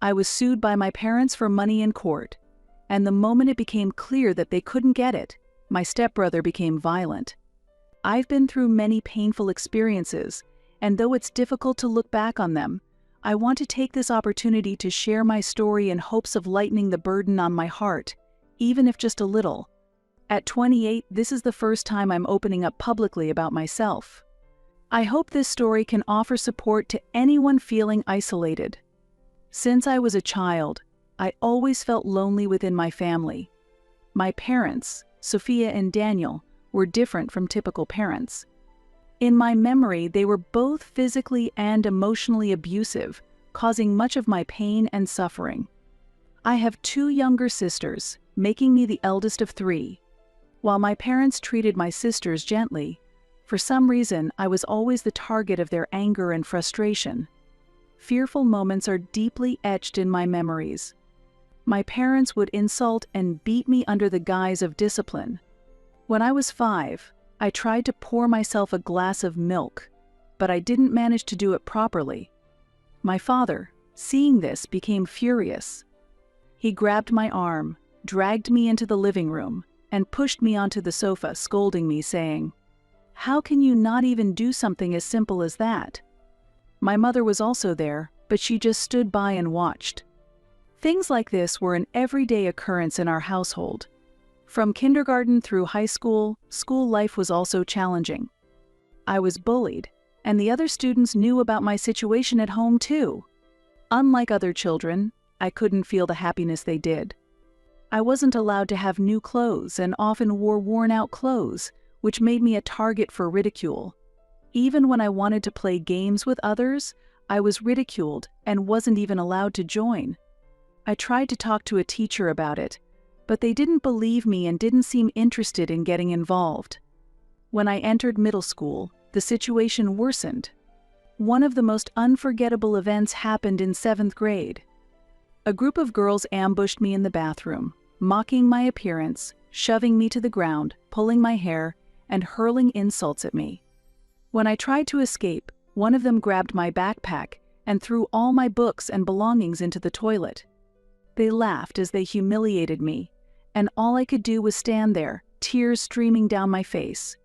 I was sued by my parents for money in court, and the moment it became clear that they couldn't get it, my stepbrother became violent. I've been through many painful experiences, and though it's difficult to look back on them, I want to take this opportunity to share my story in hopes of lightening the burden on my heart, even if just a little. At 28, this is the first time I'm opening up publicly about myself. I hope this story can offer support to anyone feeling isolated. Since I was a child, I always felt lonely within my family. My parents, Sophia and Daniel, were different from typical parents. In my memory, they were both physically and emotionally abusive, causing much of my pain and suffering. I have 2 younger sisters, making me the eldest of 3. While my parents treated my sisters gently, for some reason I was always the target of their anger and frustration. Fearful moments are deeply etched in my memories. My parents would insult and beat me under the guise of discipline. When I was 5, I tried to pour myself a glass of milk, but I didn't manage to do it properly. My father, seeing this, became furious. He grabbed my arm, dragged me into the living room, and pushed me onto the sofa, scolding me, saying, "How can you not even do something as simple as that?" My mother was also there, but she just stood by and watched. Things like this were an everyday occurrence in our household. From kindergarten through high school, school life was also challenging. I was bullied, and the other students knew about my situation at home too. Unlike other children, I couldn't feel the happiness they did. I wasn't allowed to have new clothes and often wore worn-out clothes, which made me a target for ridicule. Even when I wanted to play games with others, I was ridiculed and wasn't even allowed to join. I tried to talk to a teacher about it, but they didn't believe me and didn't seem interested in getting involved. When I entered middle school, the situation worsened. One of the most unforgettable events happened in 7th grade. A group of girls ambushed me in the bathroom, mocking my appearance, shoving me to the ground, pulling my hair, and hurling insults at me. When I tried to escape, one of them grabbed my backpack and threw all my books and belongings into the toilet. They laughed as they humiliated me, and all I could do was stand there, tears streaming down my face.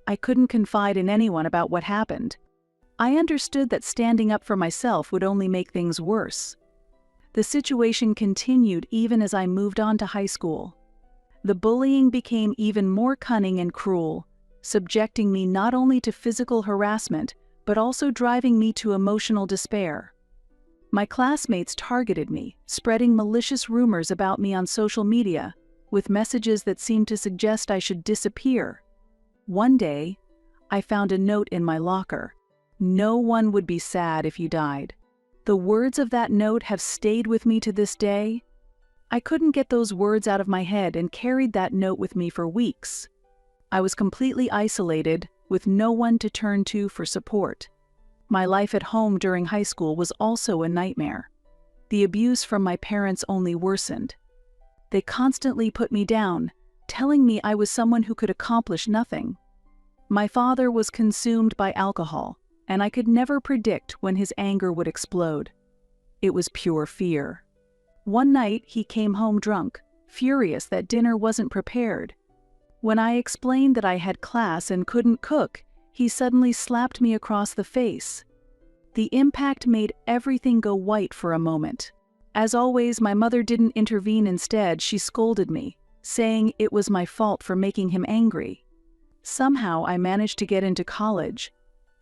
I couldn't confide in anyone about what happened. I understood that standing up for myself would only make things worse. The situation continued even as I moved on to high school. The bullying became even more cunning and cruel, subjecting me not only to physical harassment, but also driving me to emotional despair. My classmates targeted me, spreading malicious rumors about me on social media, with messages that seemed to suggest I should disappear. One day, I found a note in my locker. "No one would be sad if you died." The words of that note have stayed with me to this day. I couldn't get those words out of my head and carried that note with me for weeks. I was completely isolated, with no one to turn to for support. My life at home during high school was also a nightmare. The abuse from my parents only worsened. They constantly put me down, telling me I was someone who could accomplish nothing. My father was consumed by alcohol, and I could never predict when his anger would explode. It was pure fear. One night, he came home drunk, furious that dinner wasn't prepared. When I explained that I had class and couldn't cook, he suddenly slapped me across the face. The impact made everything go white for a moment. As always, my mother didn't intervene. Instead, she scolded me, saying it was my fault for making him angry. Somehow, I managed to get into college,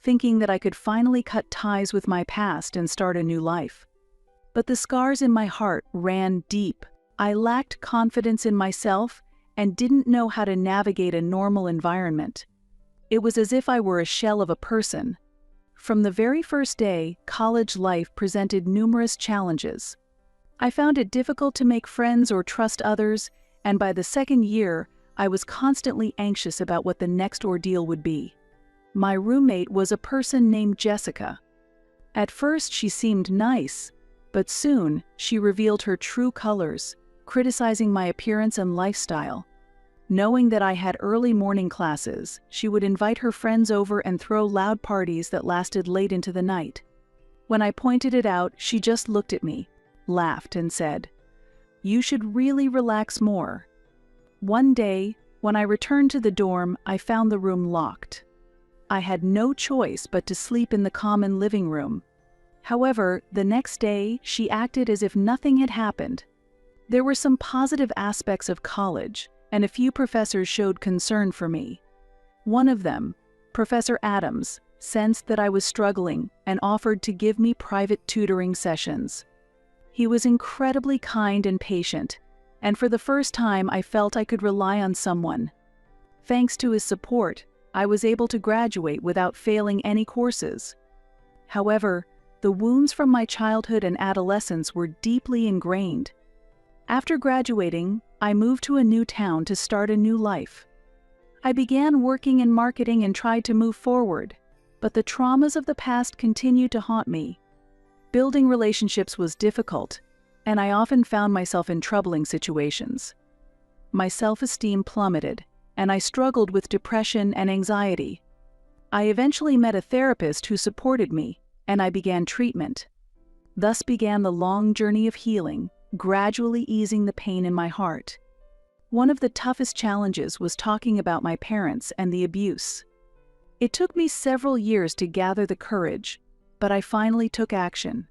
thinking that I could finally cut ties with my past and start a new life. But the scars in my heart ran deep. I lacked confidence in myself and didn't know how to navigate a normal environment. It was as if I were a shell of a person. From the very first day, college life presented numerous challenges. I found it difficult to make friends or trust others, and by the second year, I was constantly anxious about what the next ordeal would be. My roommate was a person named Jessica. At first, she seemed nice, but soon she revealed her true colors, criticizing my appearance and lifestyle. Knowing that I had early morning classes, she would invite her friends over and throw loud parties that lasted late into the night. When I pointed it out, she just looked at me, laughed, and said, "You should really relax more." One day, when I returned to the dorm, I found the room locked. I had no choice but to sleep in the common living room. However, the next day, she acted as if nothing had happened. There were some positive aspects of college, and a few professors showed concern for me. One of them, Professor Adams, sensed that I was struggling and offered to give me private tutoring sessions. He was incredibly kind and patient, and for the first time I felt I could rely on someone. Thanks to his support, I was able to graduate without failing any courses. However, the wounds from my childhood and adolescence were deeply ingrained. After graduating, I moved to a new town to start a new life. I began working in marketing and tried to move forward, but the traumas of the past continued to haunt me. Building relationships was difficult, and I often found myself in troubling situations. My self-esteem plummeted, and I struggled with depression and anxiety. I eventually met a therapist who supported me, and I began treatment. Thus began the long journey of healing, gradually easing the pain in my heart. One of the toughest challenges was talking about my parents and the abuse. It took me several years to gather the courage, but I finally took action.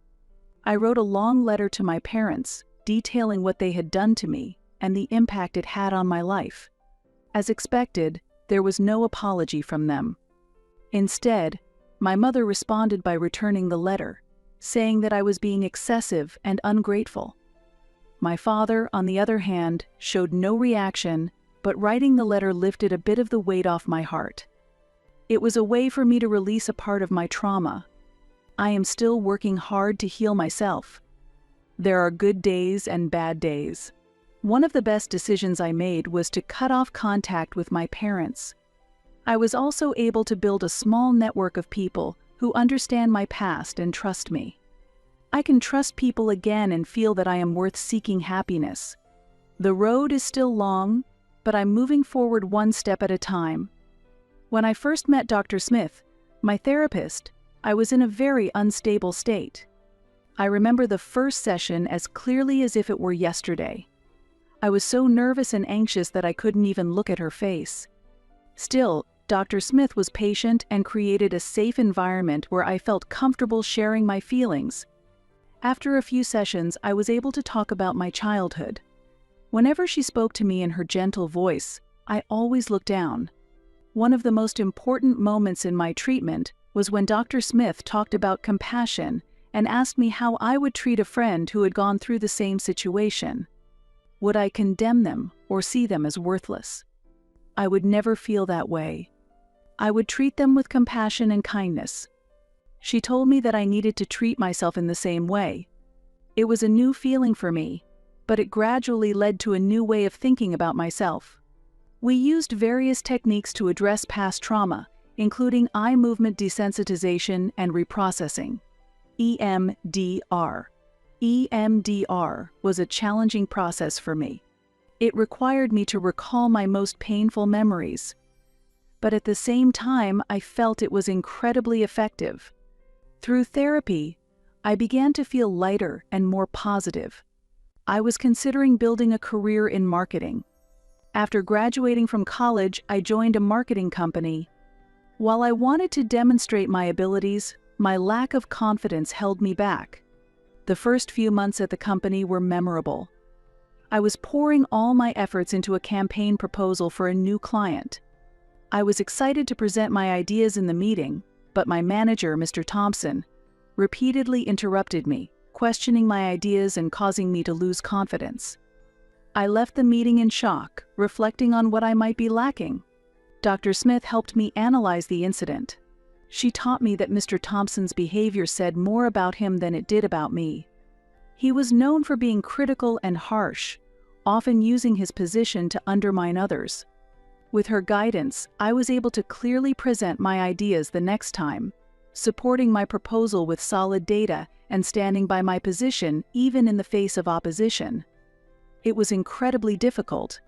I wrote a long letter to my parents, detailing what they had done to me and the impact it had on my life. As expected, there was no apology from them. Instead, my mother responded by returning the letter, saying that I was being excessive and ungrateful. My father, on the other hand, showed no reaction, but writing the letter lifted a bit of the weight off my heart. It was a way for me to release a part of my trauma. I am still working hard to heal myself. There are good days and bad days. One of the best decisions I made was to cut off contact with my parents. I was also able to build a small network of people who understand my past and trust me. I can trust people again and feel that I am worth seeking happiness. The road is still long, but I'm moving forward one step at a time. When I first met Dr. Smith, my therapist, I was in a very unstable state. I remember the first session as clearly as if it were yesterday. I was so nervous and anxious that I couldn't even look at her face. Still, Dr. Smith was patient and created a safe environment where I felt comfortable sharing my feelings. After a few sessions, I was able to talk about my childhood. Whenever she spoke to me in her gentle voice, I always looked down. One of the most important moments in my treatment was when Dr. Smith talked about compassion and asked me how I would treat a friend who had gone through the same situation. Would I condemn them or see them as worthless? I would never feel that way. I would treat them with compassion and kindness. She told me that I needed to treat myself in the same way. It was a new feeling for me, but it gradually led to a new way of thinking about myself. We used various techniques to address past trauma, including eye movement desensitization and reprocessing, EMDR. EMDR was a challenging process for me. It required me to recall my most painful memories. But at the same time, I felt it was incredibly effective. Through therapy, I began to feel lighter and more positive. I was considering building a career in marketing. After graduating from college, I joined a marketing company. While I wanted to demonstrate my abilities, my lack of confidence held me back. The first few months at the company were memorable. I was pouring all my efforts into a campaign proposal for a new client. I was excited to present my ideas in the meeting, but my manager, Mr. Thompson, repeatedly interrupted me, questioning my ideas and causing me to lose confidence. I left the meeting in shock, reflecting on what I might be lacking. Dr. Smith helped me analyze the incident. She taught me that Mr. Thompson's behavior said more about him than it did about me. He was known for being critical and harsh, often using his position to undermine others. With her guidance, I was able to clearly present my ideas the next time, supporting my proposal with solid data and standing by my position even in the face of opposition. It was incredibly difficult,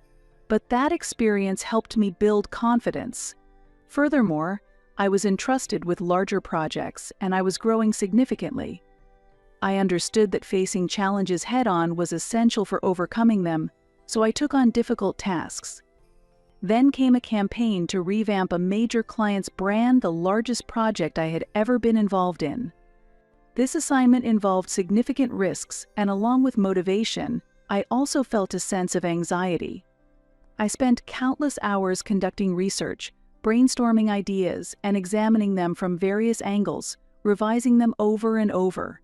but that experience helped me build confidence. Furthermore, I was entrusted with larger projects and I was growing significantly. I understood that facing challenges head-on was essential for overcoming them, so I took on difficult tasks. Then came a campaign to revamp a major client's brand, the largest project I had ever been involved in. This assignment involved significant risks, and along with motivation, I also felt a sense of anxiety. I spent countless hours conducting research, brainstorming ideas, and examining them from various angles, revising them over and over.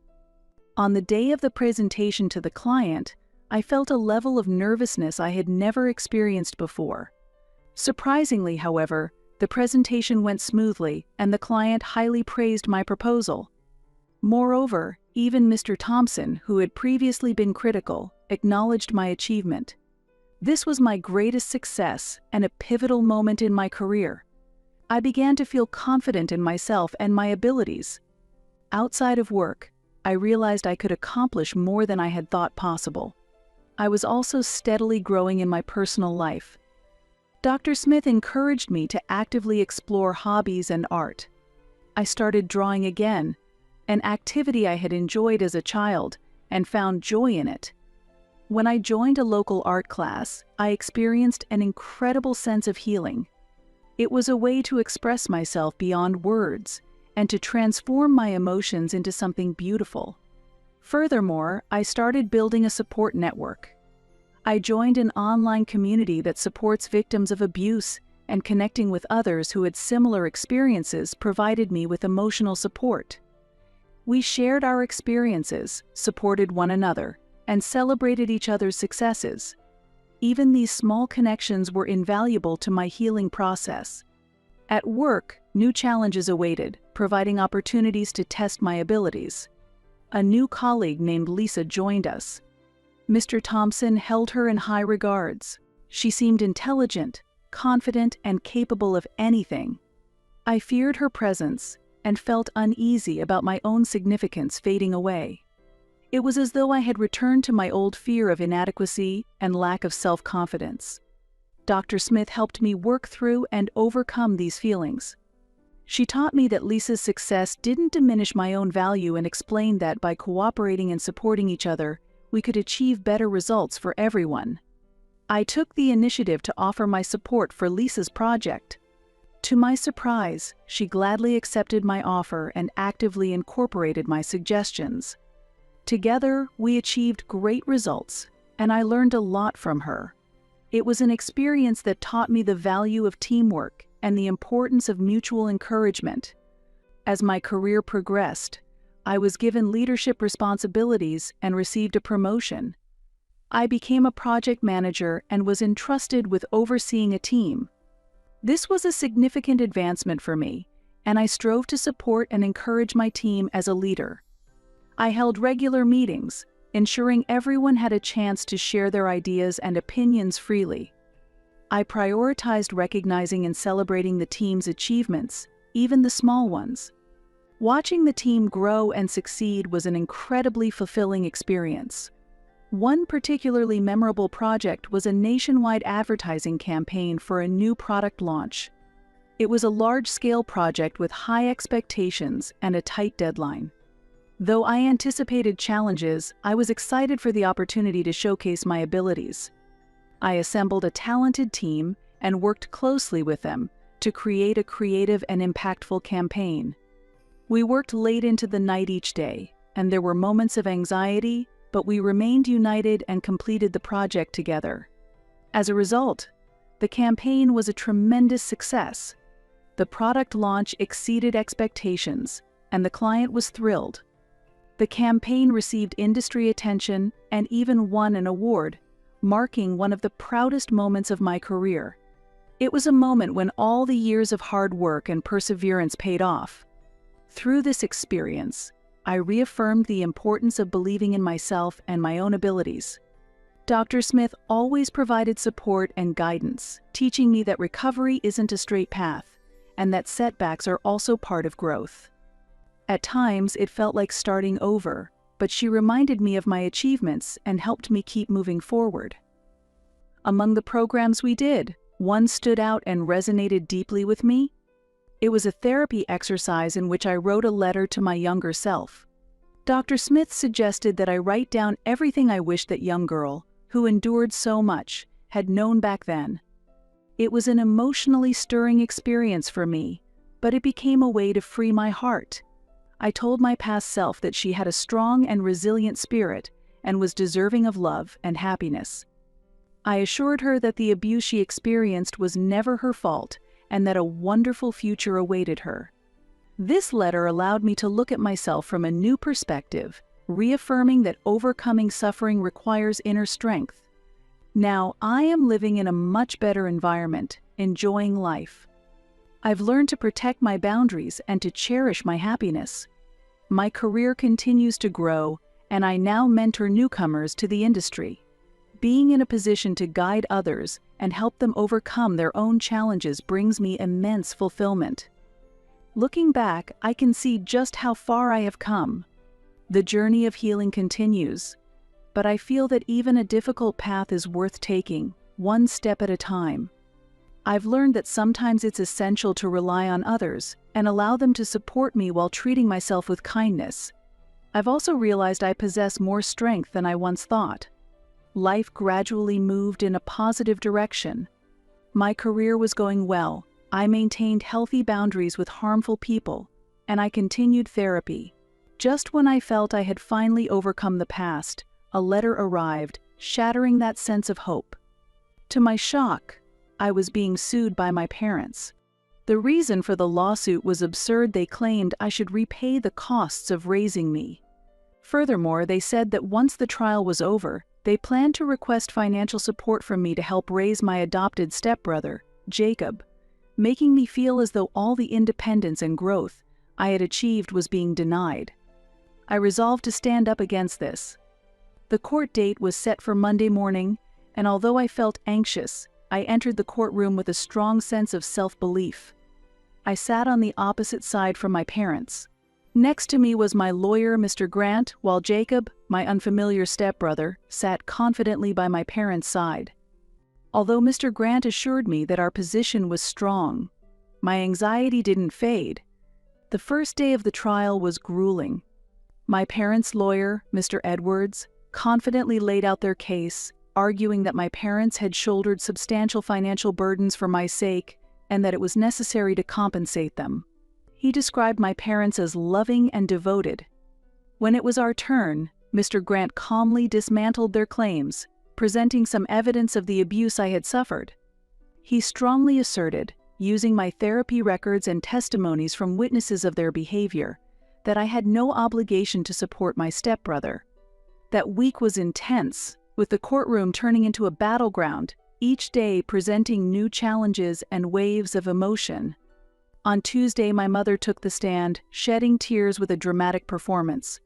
On the day of the presentation to the client, I felt a level of nervousness I had never experienced before. Surprisingly, however, the presentation went smoothly, and the client highly praised my proposal. Moreover, even Mr. Thompson, who had previously been critical, acknowledged my achievement. This was my greatest success and a pivotal moment in my career. I began to feel confident in myself and my abilities. Outside of work, I realized I could accomplish more than I had thought possible. I was also steadily growing in my personal life. Dr. Smith encouraged me to actively explore hobbies and art. I started drawing again, an activity I had enjoyed as a child, and found joy in it. When I joined a local art class, I experienced an incredible sense of healing. It was a way to express myself beyond words and to transform my emotions into something beautiful. Furthermore, I started building a support network. I joined an online community that supports victims of abuse, and connecting with others who had similar experiences provided me with emotional support. We shared our experiences, supported one another, and celebrated each other's successes. Even these small connections were invaluable to my healing process. At work, new challenges awaited, providing opportunities to test my abilities. A new colleague named Lisa joined us. Mr. Thompson held her in high regards. She seemed intelligent, confident, and capable of anything. I feared her presence and felt uneasy about my own significance fading away. It was as though I had returned to my old fear of inadequacy and lack of self-confidence. Dr. Smith helped me work through and overcome these feelings. She taught me that Lisa's success didn't diminish my own value and explained that by cooperating and supporting each other, we could achieve better results for everyone. I took the initiative to offer my support for Lisa's project. To my surprise, she gladly accepted my offer and actively incorporated my suggestions. Together, we achieved great results, and I learned a lot from her. It was an experience that taught me the value of teamwork and the importance of mutual encouragement. As my career progressed, I was given leadership responsibilities and received a promotion. I became a project manager and was entrusted with overseeing a team. This was a significant advancement for me, and I strove to support and encourage my team as a leader. I held regular meetings, ensuring everyone had a chance to share their ideas and opinions freely. I prioritized recognizing and celebrating the team's achievements, even the small ones. Watching the team grow and succeed was an incredibly fulfilling experience. One particularly memorable project was a nationwide advertising campaign for a new product launch. It was a large-scale project with high expectations and a tight deadline. Though I anticipated challenges, I was excited for the opportunity to showcase my abilities. I assembled a talented team and worked closely with them to create a creative and impactful campaign. We worked late into the night each day, and there were moments of anxiety, but we remained united and completed the project together. As a result, the campaign was a tremendous success. The product launch exceeded expectations, and the client was thrilled. The campaign received industry attention and even won an award, marking one of the proudest moments of my career. It was a moment when all the years of hard work and perseverance paid off. Through this experience, I reaffirmed the importance of believing in myself and my own abilities. Dr. Smith always provided support and guidance, teaching me that recovery isn't a straight path, and that setbacks are also part of growth. At times, it felt like starting over, but she reminded me of my achievements and helped me keep moving forward. Among the programs we did, one stood out and resonated deeply with me. It was a therapy exercise in which I wrote a letter to my younger self. Dr. Smith suggested that I write down everything I wished that young girl, who endured so much, had known back then. It was an emotionally stirring experience for me, but it became a way to free my heart. I told my past self that she had a strong and resilient spirit and was deserving of love and happiness. I assured her that the abuse she experienced was never her fault and that a wonderful future awaited her. This letter allowed me to look at myself from a new perspective, reaffirming that overcoming suffering requires inner strength. Now I am living in a much better environment, enjoying life. I've learned to protect my boundaries and to cherish my happiness. My career continues to grow, and I now mentor newcomers to the industry. Being in a position to guide others and help them overcome their own challenges brings me immense fulfillment. Looking back, I can see just how far I have come. The journey of healing continues, but I feel that even a difficult path is worth taking, one step at a time. I've learned that sometimes it's essential to rely on others and allow them to support me while treating myself with kindness. I've also realized I possess more strength than I once thought. Life gradually moved in a positive direction. My career was going well. I maintained healthy boundaries with harmful people, and I continued therapy. Just when I felt I had finally overcome the past, a letter arrived, shattering that sense of hope. To my shock, I was being sued by my parents. The reason for the lawsuit was absurd. They claimed I should repay the costs of raising me. Furthermore, they said that once the trial was over, they planned to request financial support from me to help raise my adopted stepbrother, Jacob, making me feel as though all the independence and growth I had achieved was being denied. I resolved to stand up against this. The court date was set for Monday morning, and although I felt anxious, I entered the courtroom with a strong sense of self-belief. I sat on the opposite side from my parents. Next to me was my lawyer, Mr. Grant, while Jacob, my unfamiliar stepbrother, sat confidently by my parents' side. Although Mr. Grant assured me that our position was strong, my anxiety didn't fade. The first day of the trial was grueling. My parents' lawyer, Mr. Edwards, confidently laid out their case, arguing that my parents had shouldered substantial financial burdens for my sake and that it was necessary to compensate them. He described my parents as loving and devoted. When it was our turn, Mr. Grant calmly dismantled their claims, presenting some evidence of the abuse I had suffered. He strongly asserted, using my therapy records and testimonies from witnesses of their behavior, that I had no obligation to support my stepbrother. That week was intense, with the courtroom turning into a battleground, each day presenting new challenges and waves of emotion. On Tuesday, my mother took the stand, shedding tears with a dramatic performance.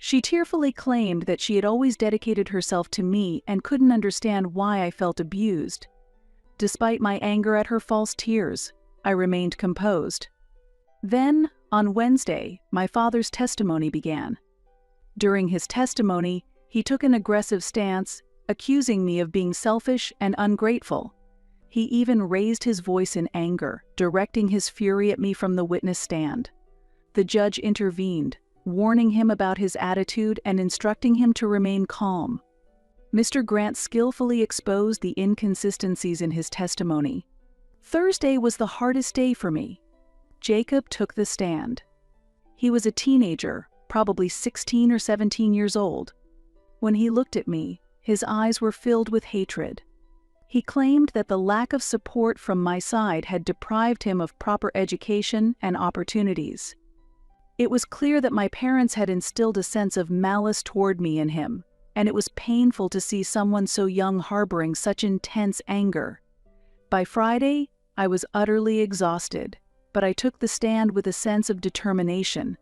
She tearfully claimed that she had always dedicated herself to me and couldn't understand why I felt abused. Despite my anger at her false tears, I remained composed. Then, on Wednesday, my father's testimony began. During his testimony, he took an aggressive stance, accusing me of being selfish and ungrateful. He even raised his voice in anger, directing his fury at me from the witness stand. The judge intervened, warning him about his attitude and instructing him to remain calm. Mr. Grant skillfully exposed the inconsistencies in his testimony. Thursday was the hardest day for me. Jacob took the stand. He was a teenager, probably 16 or 17 years old. When he looked at me, his eyes were filled with hatred. He claimed that the lack of support from my side had deprived him of proper education and opportunities. It was clear that my parents had instilled a sense of malice toward me in him, and it was painful to see someone so young harboring such intense anger. By Friday, I was utterly exhausted, but I took the stand with a sense of determination.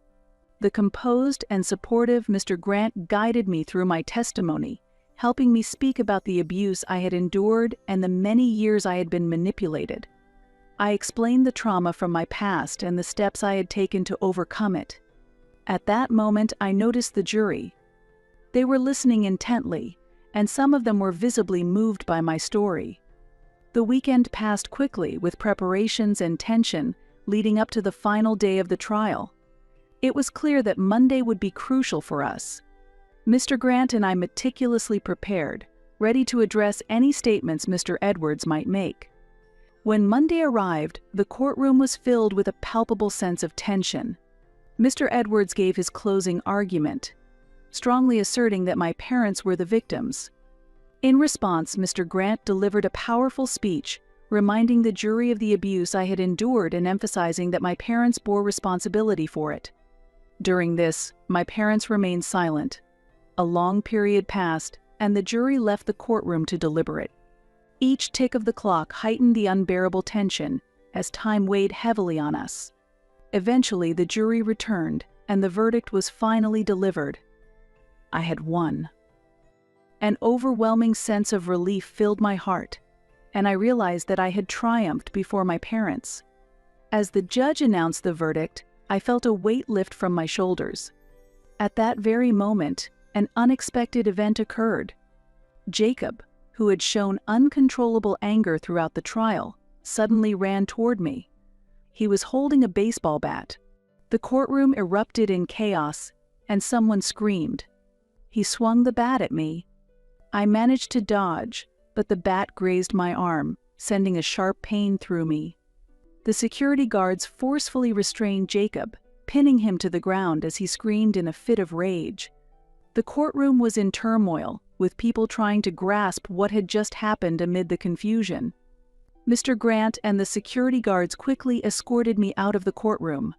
The composed and supportive Mr. Grant guided me through my testimony, helping me speak about the abuse I had endured and the many years I had been manipulated. I explained the trauma from my past and the steps I had taken to overcome it. At that moment, I noticed the jury. They were listening intently, and some of them were visibly moved by my story. The weekend passed quickly with preparations and tension leading up to the final day of the trial. It was clear that Monday would be crucial for us. Mr. Grant and I meticulously prepared, ready to address any statements Mr. Edwards might make. When Monday arrived, the courtroom was filled with a palpable sense of tension. Mr. Edwards gave his closing argument, strongly asserting that my parents were the victims. In response, Mr. Grant delivered a powerful speech, reminding the jury of the abuse I had endured and emphasizing that my parents bore responsibility for it. During this, my parents remained silent. A long period passed, and the jury left the courtroom to deliberate. Each tick of the clock heightened the unbearable tension as time weighed heavily on us. Eventually, the jury returned, and the verdict was finally delivered. I had won. An overwhelming sense of relief filled my heart, and I realized that I had triumphed before my parents. As the judge announced the verdict, I felt a weight lift from my shoulders. At that very moment, an unexpected event occurred. Jacob, who had shown uncontrollable anger throughout the trial, suddenly ran toward me. He was holding a baseball bat. The courtroom erupted in chaos, and someone screamed. He swung the bat at me. I managed to dodge, but the bat grazed my arm, sending a sharp pain through me. The security guards forcefully restrained Jacob, pinning him to the ground as he screamed in a fit of rage. The courtroom was in turmoil, with people trying to grasp what had just happened amid the confusion. Mr. Grant and the security guards quickly escorted me out of the courtroom.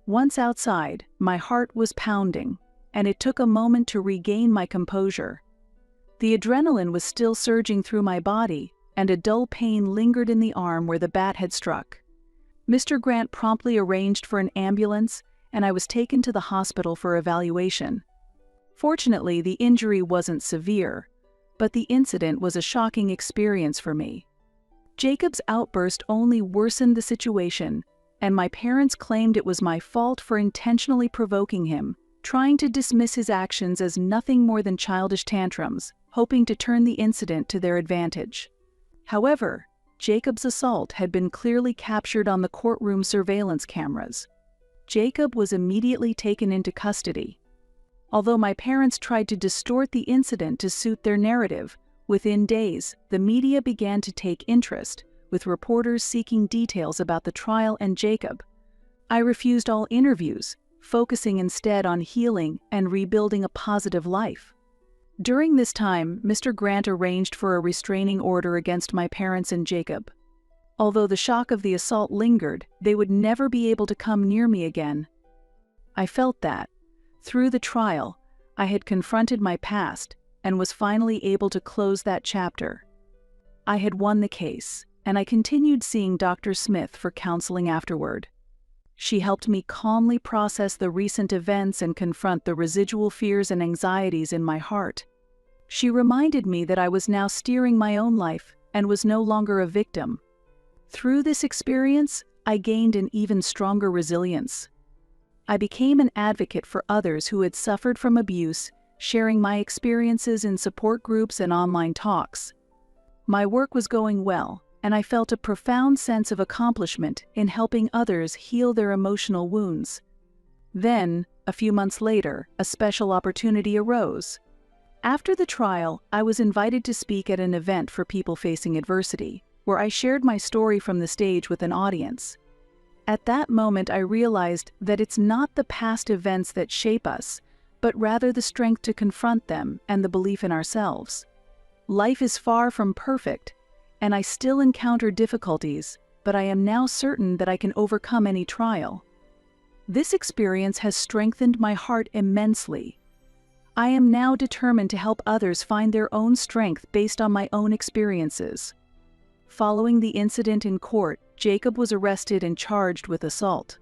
Once outside, my heart was pounding, and it took a moment to regain my composure. The adrenaline was still surging through my body, and a dull pain lingered in the arm where the bat had struck. Mr. Grant promptly arranged for an ambulance, and I was taken to the hospital for evaluation. Fortunately, the injury wasn't severe, but the incident was a shocking experience for me. Jacob's outburst only worsened the situation, and my parents claimed it was my fault for intentionally provoking him, trying to dismiss his actions as nothing more than childish tantrums, hoping to turn the incident to their advantage. However, Jacob's assault had been clearly captured on the courtroom surveillance cameras. Jacob was immediately taken into custody. Although my parents tried to distort the incident to suit their narrative, within days, the media began to take interest, with reporters seeking details about the trial and Jacob. I refused all interviews, focusing instead on healing and rebuilding a positive life. During this time, Mr. Grant arranged for a restraining order against my parents and Jacob. Although the shock of the assault lingered, they would never be able to come near me again. I felt that, through the trial, I had confronted my past and was finally able to close that chapter. I had won the case, and I continued seeing Dr. Smith for counseling afterward. She helped me calmly process the recent events and confront the residual fears and anxieties in my heart. She reminded me that I was now steering my own life and was no longer a victim. Through this experience, I gained an even stronger resilience. I became an advocate for others who had suffered from abuse, sharing my experiences in support groups and online talks. My work was going well, and I felt a profound sense of accomplishment in helping others heal their emotional wounds. Then, a few months later, a special opportunity arose. After the trial, I was invited to speak at an event for people facing adversity, where I shared my story from the stage with an audience. At that moment, I realized that it's not the past events that shape us, but rather the strength to confront them and the belief in ourselves. Life is far from perfect, and I still encounter difficulties, but I am now certain that I can overcome any trial. This experience has strengthened my heart immensely. I am now determined to help others find their own strength based on my own experiences. Following the incident in court, Jacob was arrested and charged with assault.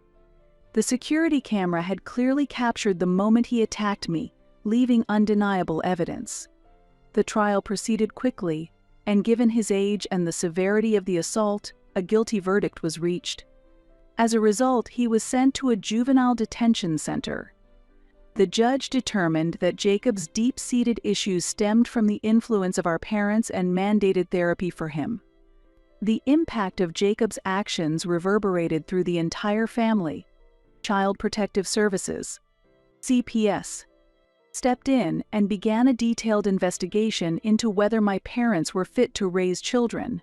The security camera had clearly captured the moment he attacked me, leaving undeniable evidence. The trial proceeded quickly, and given his age and the severity of the assault, a guilty verdict was reached. As a result, he was sent to a juvenile detention center. The judge determined that Jacob's deep-seated issues stemmed from the influence of our parents and mandated therapy for him. The impact of Jacob's actions reverberated through the entire family. Child Protective Services, CPS, stepped in and began a detailed investigation into whether my parents were fit to raise children.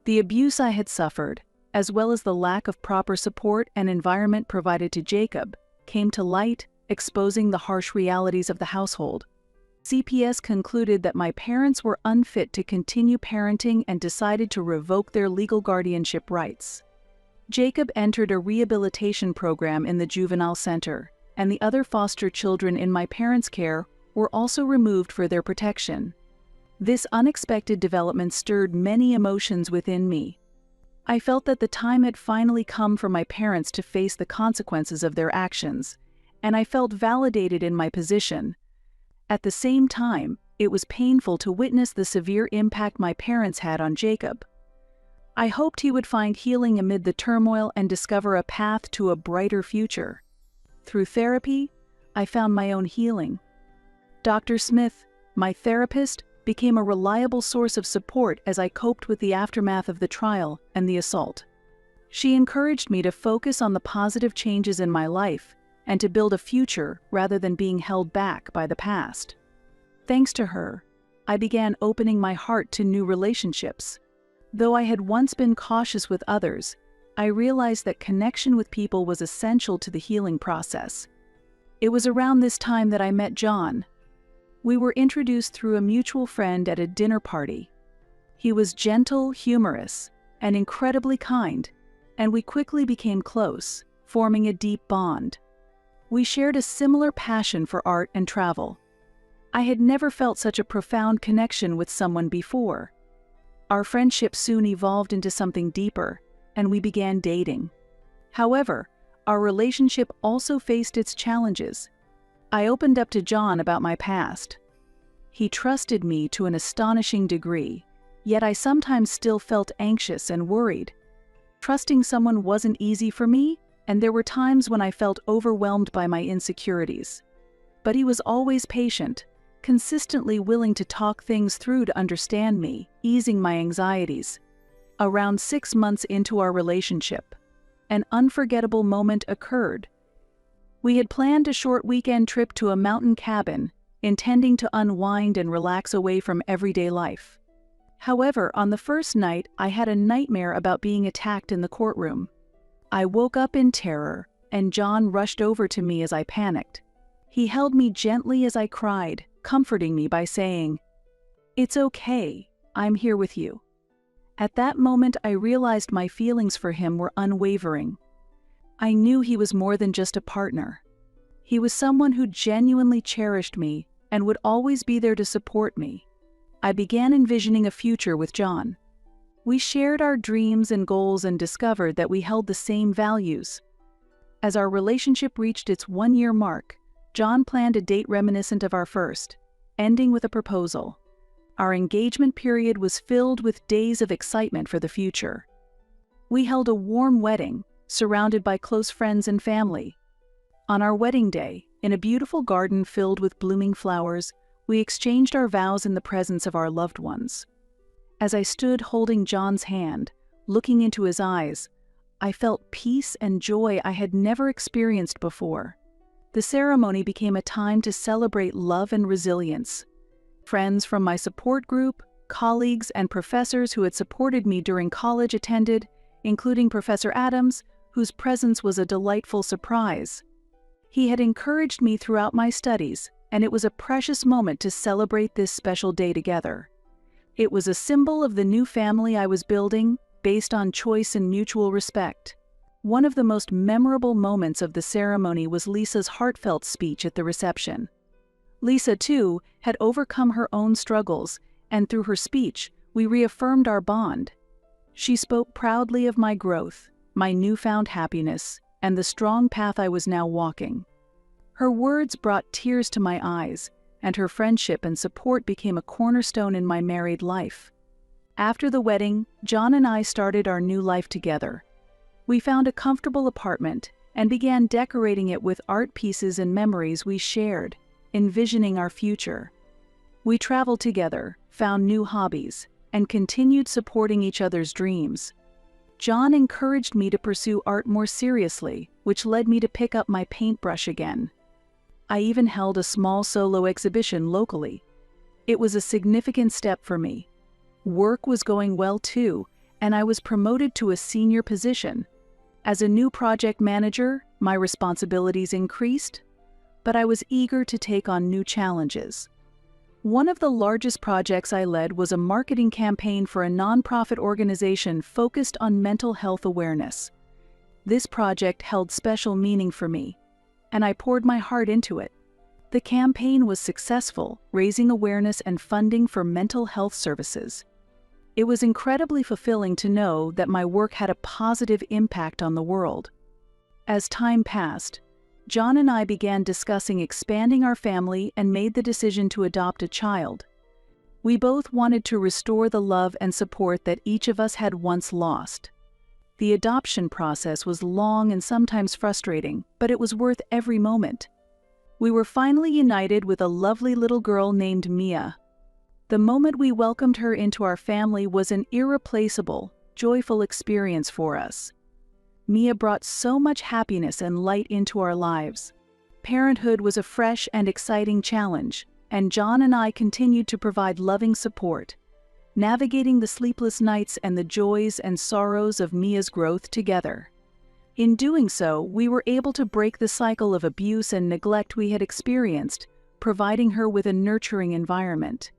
The abuse I had suffered, as well as the lack of proper support and environment provided to Jacob, came to light, exposing the harsh realities of the household. CPS concluded that my parents were unfit to continue parenting and decided to revoke their legal guardianship rights. Jacob entered a rehabilitation program in the juvenile center, and the other foster children in my parents' care were also removed for their protection. This unexpected development stirred many emotions within me. I felt that the time had finally come for my parents to face the consequences of their actions, and I felt validated in my position. At the same time, it was painful to witness the severe impact my parents had on Jacob. I hoped he would find healing amid the turmoil and discover a path to a brighter future. Through therapy, I found my own healing. Dr. Smith, my therapist, became a reliable source of support as I coped with the aftermath of the trial and the assault. She encouraged me to focus on the positive changes in my life and to build a future rather than being held back by the past. Thanks to her, I began opening my heart to new relationships. Though I had once been cautious with others, I realized that connection with people was essential to the healing process. It was around this time that I met John. We were introduced through a mutual friend at a dinner party. He was gentle, humorous, and incredibly kind, and we quickly became close, forming a deep bond. We shared a similar passion for art and travel. I had never felt such a profound connection with someone before. Our friendship soon evolved into something deeper, and we began dating. However, our relationship also faced its challenges. I opened up to John about my past. He trusted me to an astonishing degree, yet I sometimes still felt anxious and worried. Trusting someone wasn't easy for me, and there were times when I felt overwhelmed by my insecurities. But he was always patient, consistently willing to talk things through to understand me, easing my anxieties. Around 6 months into our relationship, an unforgettable moment occurred. We had planned a short weekend trip to a mountain cabin, intending to unwind and relax away from everyday life. However, on the first night, I had a nightmare about being attacked in the courtroom. I woke up in terror, and John rushed over to me as I panicked. He held me gently as I cried, comforting me by saying, "It's okay, I'm here with you." At that moment, I realized my feelings for him were unwavering. I knew he was more than just a partner. He was someone who genuinely cherished me and would always be there to support me. I began envisioning a future with John. We shared our dreams and goals and discovered that we held the same values. As our relationship reached its 1-year mark, John planned a date reminiscent of our first, ending with a proposal. Our engagement period was filled with days of excitement for the future. We held a warm wedding, surrounded by close friends and family. On our wedding day, in a beautiful garden filled with blooming flowers, we exchanged our vows in the presence of our loved ones. As I stood holding John's hand, looking into his eyes, I felt peace and joy I had never experienced before. The ceremony became a time to celebrate love and resilience. Friends from my support group, colleagues, and professors who had supported me during college attended, including Professor Adams, whose presence was a delightful surprise. He had encouraged me throughout my studies, and it was a precious moment to celebrate this special day together. It was a symbol of the new family I was building, based on choice and mutual respect. One of the most memorable moments of the ceremony was Lisa's heartfelt speech at the reception. Lisa, too, had overcome her own struggles, and through her speech, we reaffirmed our bond. She spoke proudly of my growth, my newfound happiness, and the strong path I was now walking. Her words brought tears to my eyes, and her friendship and support became a cornerstone in my married life. After the wedding, John and I started our new life together. We found a comfortable apartment and began decorating it with art pieces and memories we shared, envisioning our future. We traveled together, found new hobbies, and continued supporting each other's dreams. John encouraged me to pursue art more seriously, which led me to pick up my paintbrush again. I even held a small solo exhibition locally. It was a significant step for me. Work was going well too, and I was promoted to a senior position. As a new project manager, my responsibilities increased, but I was eager to take on new challenges. One of the largest projects I led was a marketing campaign for a nonprofit organization focused on mental health awareness. This project held special meaning for me, and I poured my heart into it. The campaign was successful, raising awareness and funding for mental health services. It was incredibly fulfilling to know that my work had a positive impact on the world. As time passed, John and I began discussing expanding our family and made the decision to adopt a child. We both wanted to restore the love and support that each of us had once lost. The adoption process was long and sometimes frustrating, but it was worth every moment. We were finally united with a lovely little girl named Mia. The moment we welcomed her into our family was an irreplaceable, joyful experience for us. Mia brought so much happiness and light into our lives. Parenthood was a fresh and exciting challenge, and John and I continued to provide loving support, navigating the sleepless nights and the joys and sorrows of Mia's growth together. In doing so, we were able to break the cycle of abuse and neglect we had experienced, providing her with a nurturing environment.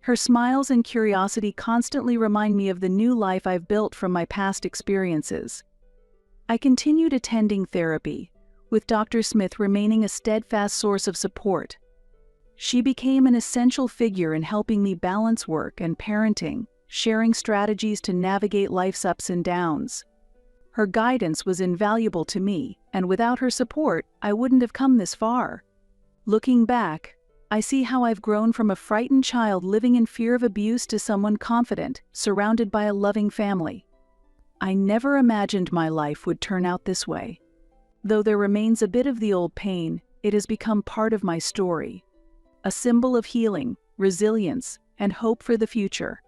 Her smiles and curiosity constantly remind me of the new life I've built from my past experiences. I continued attending therapy, with Dr. Smith remaining a steadfast source of support. She became an essential figure in helping me balance work and parenting, sharing strategies to navigate life's ups and downs. Her guidance was invaluable to me, and without her support, I wouldn't have come this far. Looking back, I see how I've grown from a frightened child living in fear of abuse to someone confident, surrounded by a loving family. I never imagined my life would turn out this way. Though there remains a bit of the old pain, it has become part of my story. A symbol of healing, resilience, and hope for the future.